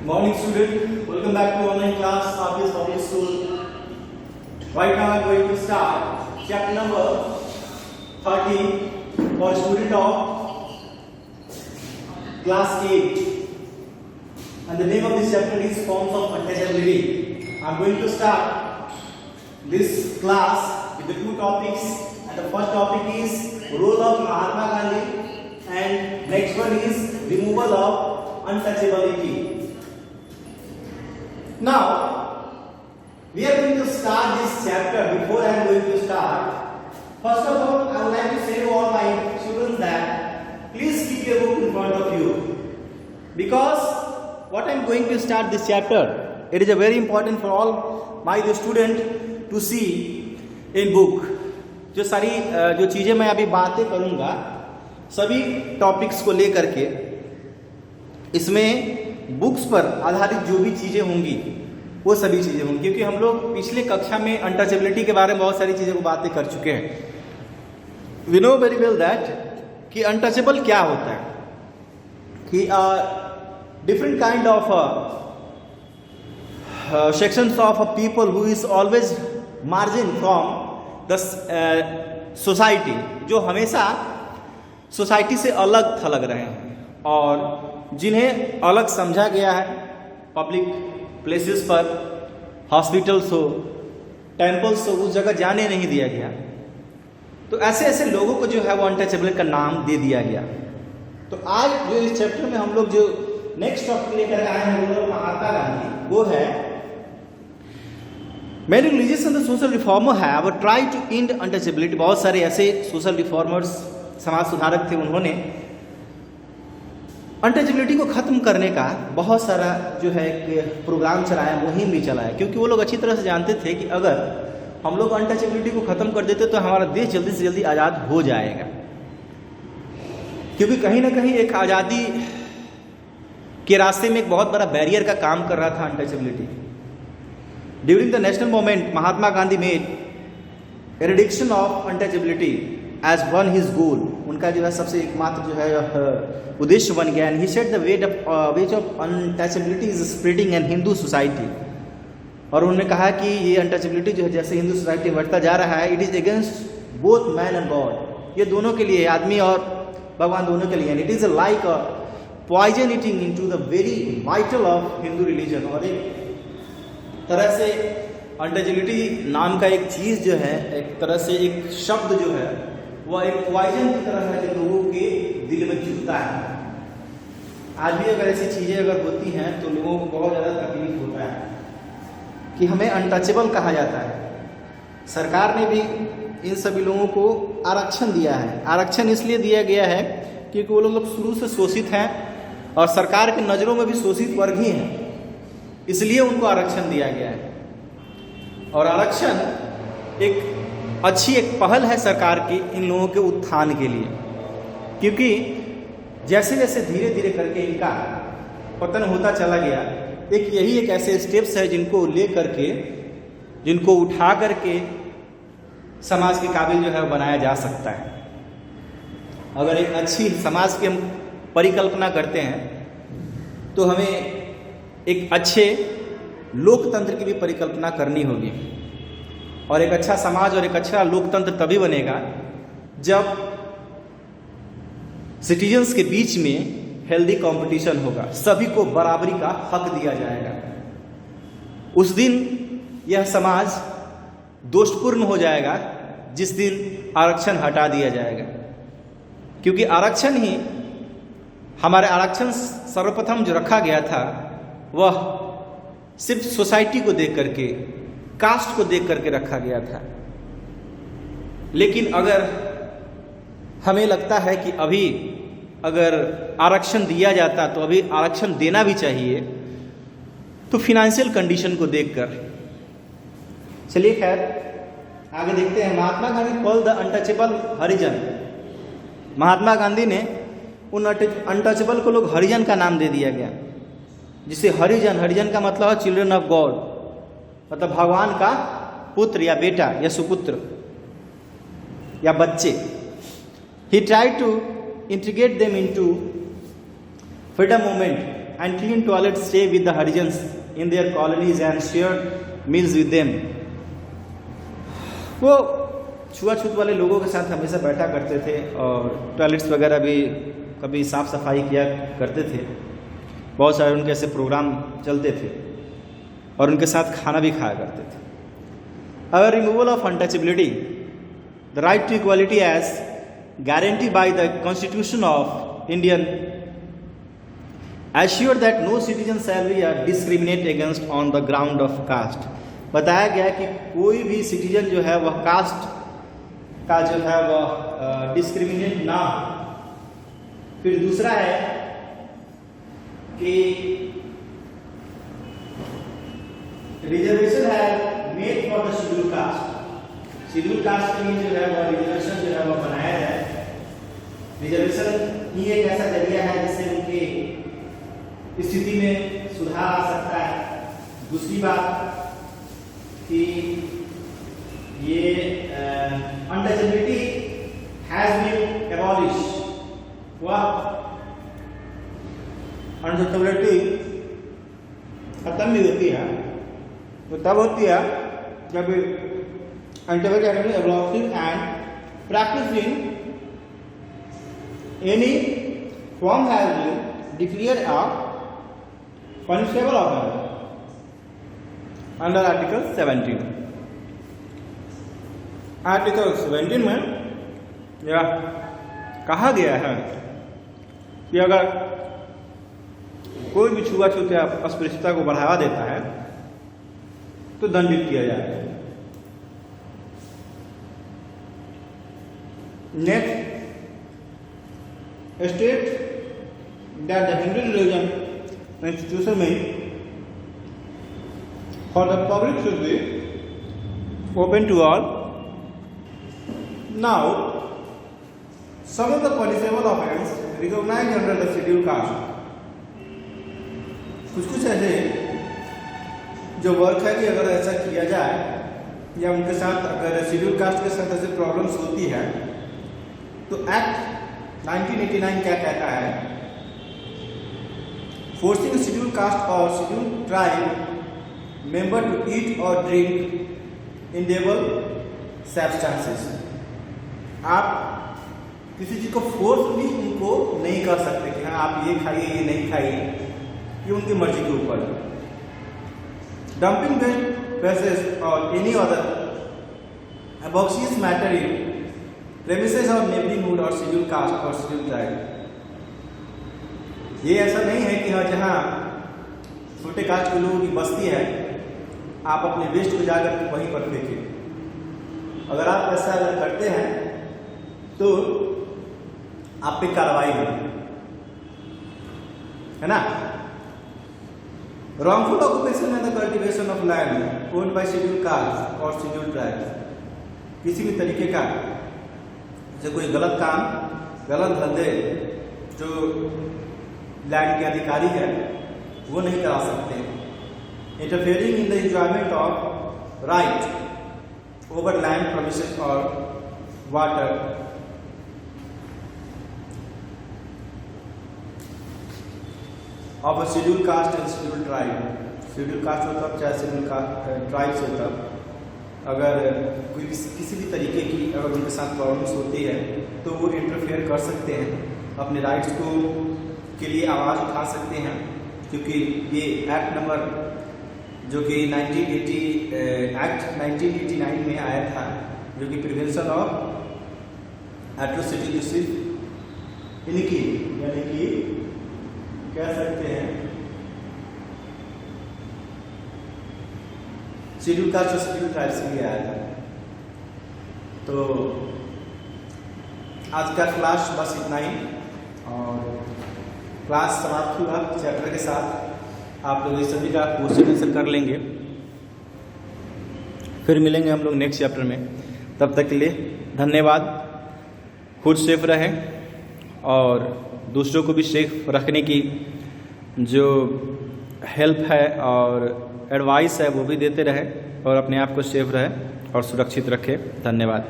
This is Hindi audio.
Morning student, welcome back to online class RPS Public School. Right now I am going to start chapter number 13 for student of class 8. And the name of this chapter is Forms of Untouchability. I am going to start this class with the two topics. And the first topic is role of Mahatma Gandhi and next one is removal of untouchability. Now, we are going to start this chapter. Before I am going to start, first of all, I would like to say to all my students that please keep your book in front of you, because what I am going to start this chapter, it is a very important for all my student to see in book. जो सारी जो चीज़ें मैं अभी बातें करूँगा सभी टॉपिक्स को लेकर के इसमें बुक्स पर आधारित जो भी चीज़ें होंगी वो सभी चीज़ें होंगी, क्योंकि हम लोग पिछले कक्षा में अनटचेबिलिटी के बारे में बहुत सारी चीज़ों को बातें कर चुके हैं. We know very well that कि अनटचेबल क्या होता है, कि different kind of sections of a people who is always margin from the society, जो हमेशा सोसाइटी से अलग थलग रहे हैं और जिन्हें अलग समझा गया है. पब्लिक प्लेसेस पर, हॉस्पिटल्स हो, टेम्पल्स हो, उस जगह जाने नहीं दिया गया. तो ऐसे ऐसे लोगों को जो है वो अनटचेबल का नाम दे दिया गया. तो आज जो इस चैप्टर में हम लोग जो नेक्स्ट टॉपिक लेकर आए हैं महात्मा गांधी, वो है Many religious and the social reformer have tried to end untouchability. बहुत सारे ऐसे सोशल रिफॉर्मर्स, समाज सुधारक थे, उन्होंने अनटचेबिलिटी को ख़त्म करने का बहुत सारा जो है प्रोग्राम चलाया, मुहिम भी चलाया, क्योंकि वो लोग अच्छी तरह से जानते थे कि अगर हम लोग अनटचेबिलिटी को ख़त्म कर देते तो हमारा देश जल्दी से जल्दी आज़ाद हो जाएगा. क्योंकि कहीं ना कहीं एक आज़ादी के रास्ते में एक बहुत बड़ा बैरियर का काम कर रहा था untouchability. During the national movement Mahatma Gandhi made eradication of untouchability as one his goal. उनका जो है सबसे एकमात्र जो है उद्देश्य बन गया. And he said the ways of untouchability is spreading in Hindu society. और उन्होंने कहा कि ये अनटचेबिलिटी जो है जैसे हिंदू सोसाइटी बढ़ता जा रहा है, it is against both man and God. ये दोनों के लिए, आदमी और भगवान दोनों के लिए. And it is like a poison eating into the very vital of Hindu religion. और एक तरह से अनटचेबिलिटी नाम का एक चीज़ जो है, एक तरह से एक शब्द जो है वह एक पॉइजन की तरह है जो लोगों के दिल में चुभता है. आज भी अगर ऐसी चीज़ें अगर होती हैं तो लोगों को बहुत ज़्यादा तकलीफ होता है कि हमें अनटचेबल कहा जाता है. सरकार ने भी इन सभी लोगों को आरक्षण दिया है. आरक्षण इसलिए दिया गया है क्योंकि वो लोग शुरू से शोषित हैं और सरकार की नज़रों में भी शोषित वर्ग ही हैं, इसलिए उनको आरक्षण दिया गया है. और आरक्षण एक अच्छी एक पहल है सरकार की इन लोगों के उत्थान के लिए, क्योंकि जैसे जैसे धीरे धीरे करके इनका पतन होता चला गया, एक यही एक ऐसे स्टेप्स है जिनको ले करके, जिनको उठा करके समाज के काबिल जो है बनाया जा सकता है. अगर एक अच्छी समाज की हम परिकल्पना करते हैं तो हमें एक अच्छे लोकतंत्र की भी परिकल्पना करनी होगी. और एक अच्छा समाज और एक अच्छा लोकतंत्र तभी बनेगा जब सिटीजन्स के बीच में हेल्दी कंपटीशन होगा, सभी को बराबरी का हक दिया जाएगा. उस दिन यह समाज दोषपूर्ण हो जाएगा जिस दिन आरक्षण हटा दिया जाएगा, क्योंकि आरक्षण ही हमारे आरक्षण सर्वप्रथम जो रखा गया था वह सिर्फ सोसाइटी को देख करके, कास्ट को देख करके रखा गया था. लेकिन अगर हमें लगता है कि अभी अगर आरक्षण दिया जाता तो अभी आरक्षण देना भी चाहिए, तो फिनेंशियल कंडीशन को देखकर. चलिए खैर आगे देखते हैं. Mahatma Gandhi call the untouchable हरिजन. महात्मा गांधी ने उन अनटचेबल को लोग हरिजन का नाम दे दिया गया, जिसे हरिजन, हरिजन का मतलब है चिल्ड्रन ऑफ गॉड, मतलब भगवान का पुत्र या बेटा या सुपुत्र या बच्चे. He tried to integrate them into freedom movement and clean toilets, stay with the Harijans in their colonies and shared meals with them. वो छुआछूत वाले लोगों के साथ हमेशा बैठा करते थे और टॉयलेट्स वगैरह भी कभी साफ़ सफाई किया करते थे। बहुत सारे उनके ऐसे प्रोग्राम चलते थे और उनके साथ खाना भी खाया करते थे। Our removal of untouchability, the right to equality as guaranteed by the Constitution of Indian, assured that no citizen shall be discriminated against on the ground of caste. बताया गया कि कोई भी सिटीजन जो है वह कास्ट का जो है वह डिस्क्रिमिनेट ना हो। फिर दूसरा है कि रिजर्वेशन है made for the schedule caste. Schedule caste के लिए जो है वह रिजर्वेशन जो है वह बनाया जाए। रिजर्वेशन ही एक ऐसा जरिया है जिससे उनकी स्थिति में सुधार आ सकता है। दूसरी बात कि ये अनटचेबिलिटी हैज बीन एबॉलिश्ड। वह अनटचेबिलिटी खत्म भी होती है तो तब होती है जब untouchability abolishing and practising any form has been declared a punishable offence under Article 17. Article 17 में यह कहा गया है कि अगर कोई भी छुआछूत या अस्पृश्यता को बढ़ावा देता है तो दंडित किया जाएगा। Next, state that the Hindu religion institution for the public should be open to all. Now, some of the punishable offence recognized under the scheduled caste. कुछ ऐसे जो वर्क है कि अगर ऐसा किया जाए या उनके साथ अगर शेड्यूल कास्ट के साथ ऐसे प्रॉब्लम्स होती है तो एक्ट 1989 क्या कहता है? फोर्सिंग शेड्यूल कास्ट और schedule tribe member to eat और ड्रिंक इंडेबल सब्सटेंसेस। आप किसी चीज को फोर्सली उनको नहीं कर सकते कि हाँ आप ये खाइए ये नहीं खाइए, ये उनकी मर्जी के ऊपर। डंपिंग वेसेस और any other obnoxious matter in premises of neighborhood और शेड्यूल कास्ट और शेड्यूल ट्राइब। ये ऐसा नहीं है कि हाँ जहाँ छोटे कास्ट के लोगों की बस्ती है आप अपने वेस्ट को जाकर के वहीं पर फेंकें। अगर आप ऐसा अगर करते हैं तो आप पे कार्रवाई होगी, है ना। wrongful occupation and the cultivation of land owned by scheduled castes और scheduled tribes, किसी भी तरीके का जो कोई गलत काम गलत धंधे जो लैंड के अधिकारी है वो नहीं करा सकते। Interfering in the enjoyment of right over land permission और water. Of schedule caste and schedule tribe. Schedule caste होता है चाहे शेड्यूल ट्राइब्स होता, अगर कोई किसी भी तरीके की अगर उनके साथ प्रॉब्लम्स होती है तो वो इंटरफेयर कर सकते हैं, अपने राइट्स को के लिए आवाज़ उठा सकते हैं। क्योंकि ये एक्ट नंबर जो कि 1989 में आया था जो कि प्रिवेंशन ऑफ एट्रोसिटी इनकी यानी कि कह सकते हैं शेड्यूल कास्ट और शेड्यूल ट्राइब्स के लिए आया था। तो आज का क्लास बस इतना ही और क्लास समाप्त हुआ चैप्टर के साथ। आप लोग इस सभी का क्वेश्चन आंसर कर लेंगे, फिर मिलेंगे हम लोग नेक्स्ट चैप्टर में। तब तक के लिए धन्यवाद। खुद सेफ रहें और दूसरों को भी सेफ रखने की जो हेल्प है और एडवाइस है वो भी देते रहें और अपने आप को सेफ रहें और सुरक्षित रखें। धन्यवाद।